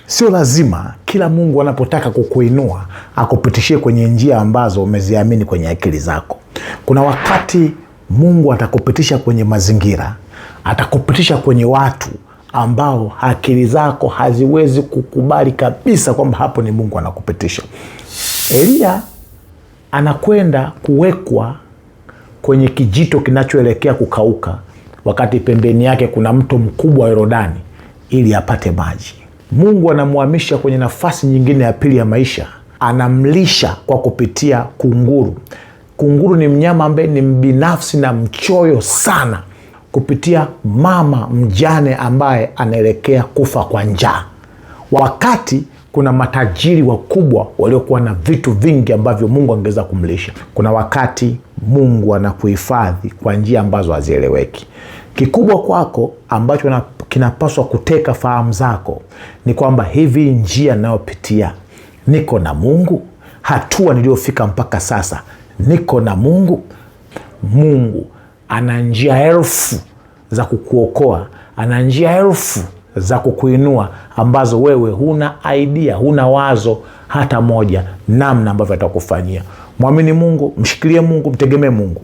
Sio lazima kila Mungu anapotaka kukuinua akupitishie kwenye njia ambazo umeziamini kwenye akili zako. Kuna wakati Mungu atakupitisha kwenye mazingira, atakupitisha kwenye watu ambao akili zako haziwezi kukubali kabisa kwamba hapo ni Mungu anakupitisha. Elia anakwenda kuwekwa kwenye kijito kinachoelekea kukauka, wakati pembeni yake kuna mto mkubwa wa Yordani, ili apate maji. Mungu anamuhamisha kwenye nafasi nyingine ya pili ya maisha. Anamlisha kwa kupitia kunguru. Kunguru ni mnyama ambaye ni mbinafsi na mchoyo sana, kupitia mama mjane ambaye anaelekea kufa kwa njaa, wakati kuna matajiri wakubwa waliokuwa na vitu vingi ambavyo Mungu angeweza kumlisha. Kuna wakati Mungu anakuhifadhi kwa njia ambazo hazieleweki. Kikubwa kwako ambacho kinapaswa kuteka fahamu zako ni kwamba hivi njia ninayopitia, niko na Mungu? Hatua niliyofika mpaka sasa, niko na Mungu? Mungu ana njia elfu za kukuokoa, ana njia elfu za kukuinua ambazo wewe huna idea, huna wazo hata moja namna ambavyo atakufanyia. Mwamini Mungu, mshikilie Mungu, mtegemee Mungu.